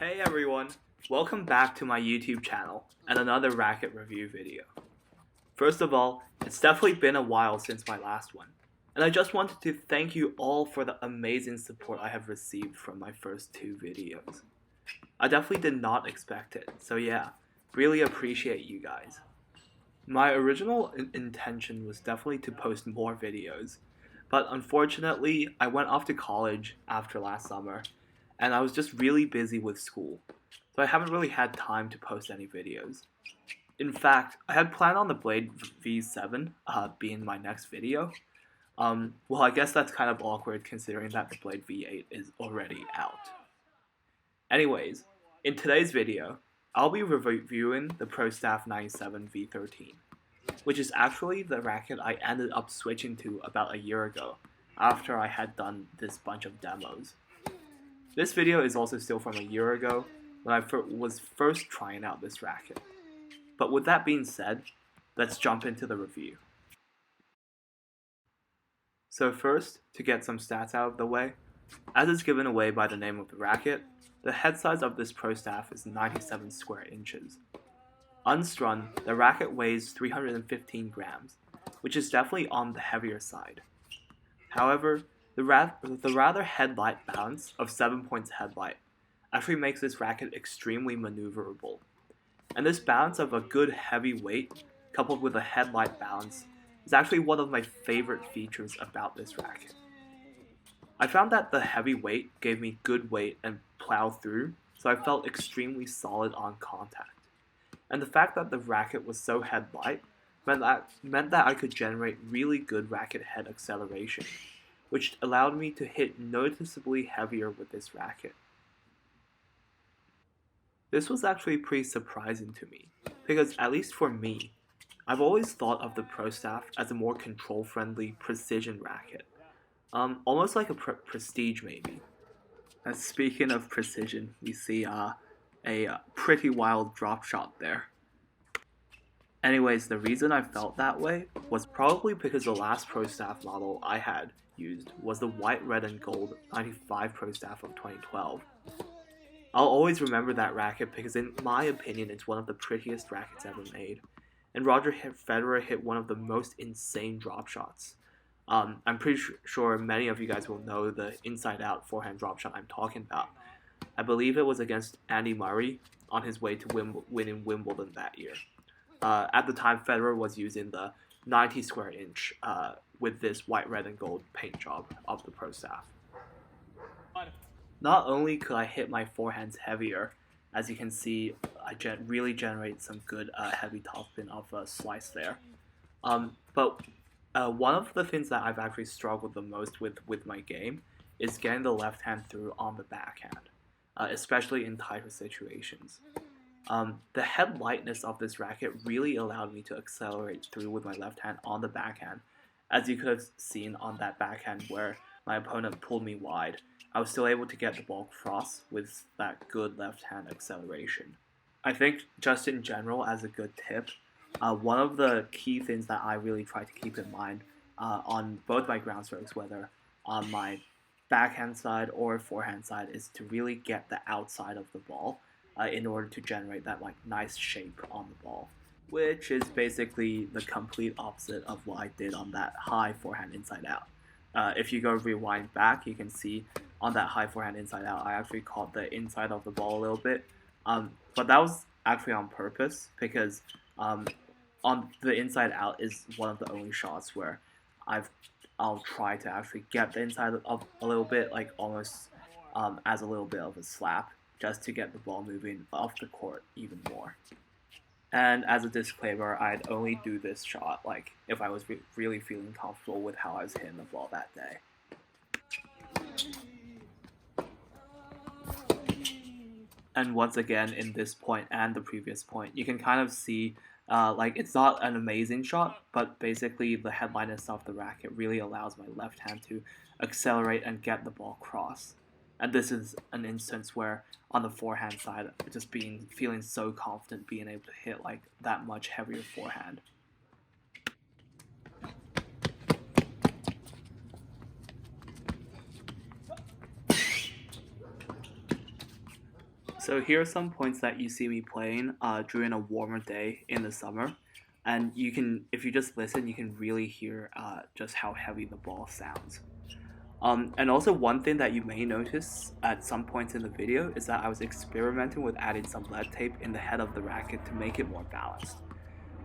Hey everyone, welcome back to my YouTube channel and another racket review video. First of all, it's definitely been a while since my last one, and I just wanted to thank you all for the amazing support I have received from my first two videos. I definitely did not expect it, so yeah, really appreciate you guys. My original intention was definitely to post more videos, but unfortunately I went off to college after last summer, and I was just really busy with school, so I haven't really had time to post any videos. In fact, I had planned on the Blade V7 being my next video. Well, I guess that's kind of awkward considering that the Blade V8 is already out. Anyways, in today's video, I'll be reviewing the ProStaff 97 V13, which is actually the racket I ended up switching to about a year ago after I had done this bunch of demos. This video is also still from a year ago when I was first trying out this racket. But with that being said, let's jump into the review. So first, to get some stats out of the way, as is given away by the name of the racket, the head size of this ProStaff is 97 square inches. Unstrung, the racket weighs 315 grams, which is definitely on the heavier side. However, the rather headlight balance of 7 points headlight actually makes this racket extremely maneuverable. And this balance of a good heavy weight coupled with a headlight balance is actually one of my favorite features about this racket. I found that the heavy weight gave me good weight and plow through, so I felt extremely solid on contact. And the fact that the racket was so headlight meant that I could generate really good racket head acceleration, which allowed me to hit noticeably heavier with this racket. This was actually pretty surprising to me, because at least for me, I've always thought of the ProStaff as a more control-friendly precision racket, almost like a Prestige maybe. And speaking of precision, we see a pretty wild drop shot there. Anyways, the reason I felt that way was probably because the last ProStaff model I had used was the white, red, and gold 95 ProStaff of 2012. I'll always remember that racket because in my opinion it's one of the prettiest rackets ever made, and Roger Federer hit one of the most insane drop shots. I'm pretty sure many of you guys will know the inside-out forehand drop shot I'm talking about. I believe it was against Andy Murray on his way to winning Wimbledon that year. At the time, Federer was using the 90 square inch with this white, red, and gold paint job of the ProStaff. Not only could I hit my forehands heavier, as you can see, I really generate some good heavy topspin of a slice there. But one of the things that I've actually struggled the most with my game is getting the left hand through on the backhand, especially in tighter situations. The head lightness of this racket really allowed me to accelerate through with my left hand on the backhand, as you could have seen on that backhand where my opponent pulled me wide. I was still able to get the ball cross with that good left hand acceleration. I think just in general, as a good tip, one of the key things that I really try to keep in mind on both my ground strokes, whether on my backhand side or forehand side, is to really get the outside of the ball in order to generate that nice shape on the ball, which is basically the complete opposite of what I did on that high forehand inside out. If you go rewind back, you can see on that high forehand inside out, I actually caught the inside of the ball a little bit, but that was actually on purpose because on the inside out is one of the only shots where I'll try to actually get the inside of a little bit, like almost as a little bit of a slap, just to get the ball moving off the court even more. And as a disclaimer, I'd only do this shot like if I was really feeling comfortable with how I was hitting the ball that day. And once again, in this point and the previous point, you can kind of see like it's not an amazing shot, but basically the headliness of the racket really allows my left hand to accelerate and get the ball cross. And this is an instance where on the forehand side, just feeling so confident being able to hit like that much heavier forehand. So here are some points that you see me playing during a warmer day in the summer, and you can, if you just listen, you can really hear just how heavy the ball sounds. And also one thing that you may notice at some points in the video is that I was experimenting with adding some lead tape in the head of the racket to make it more balanced.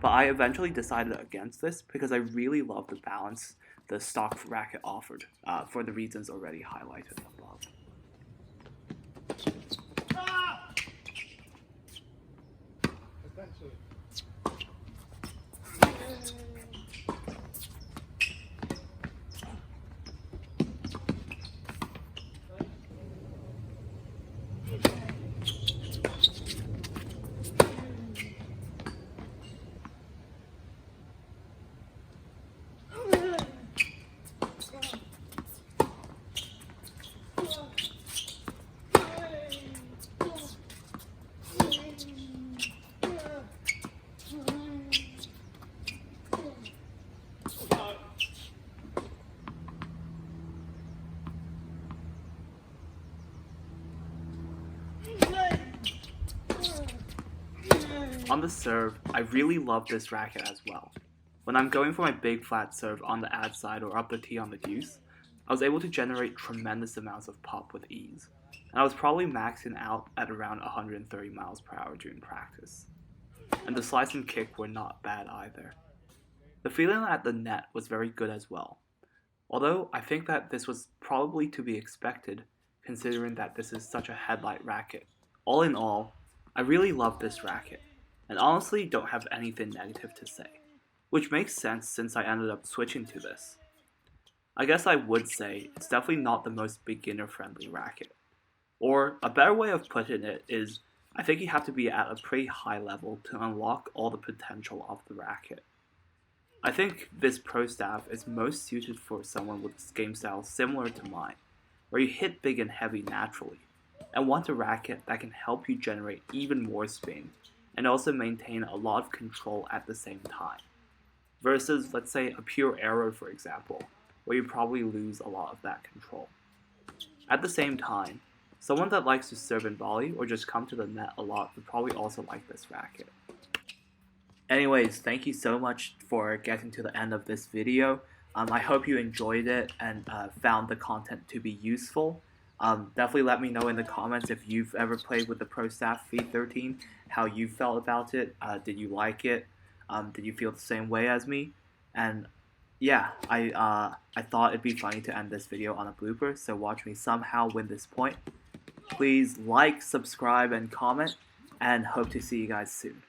But I eventually decided against this because I really love the balance the stock racket offered for the reasons already highlighted above. On the serve, I really love this racket as well. When I'm going for my big flat serve on the ad side or up the tee on the deuce, I was able to generate tremendous amounts of pop with ease, and I was probably maxing out at around 130 miles per hour during practice. And the slice and kick were not bad either. The feeling at the net was very good as well, although I think that this was probably to be expected considering that this is such a headlight racket. All in all, I really love this racket, and honestly don't have anything negative to say, which makes sense since I ended up switching to this. I guess I would say it's definitely not the most beginner-friendly racket. Or, a better way of putting it is, I think you have to be at a pretty high level to unlock all the potential of the racket. I think this Pro Staff is most suited for someone with a game style similar to mine, where you hit big and heavy naturally, and want a racket that can help you generate even more spin, and also maintain a lot of control at the same time. Versus, let's say, a pure arrow, for example, where you probably lose a lot of that control. At the same time, someone that likes to serve and volley or just come to the net a lot would probably also like this racket. Anyways, thank you so much for getting to the end of this video. I hope you enjoyed it and found the content to be useful. Definitely let me know in the comments if you've ever played with the Pro Staff V13, how you felt about it. Did you like it? Did you feel the same way as me? And yeah, I thought it'd be funny to end this video on a blooper, so watch me somehow win this point. Please like, subscribe, and comment, and hope to see you guys soon.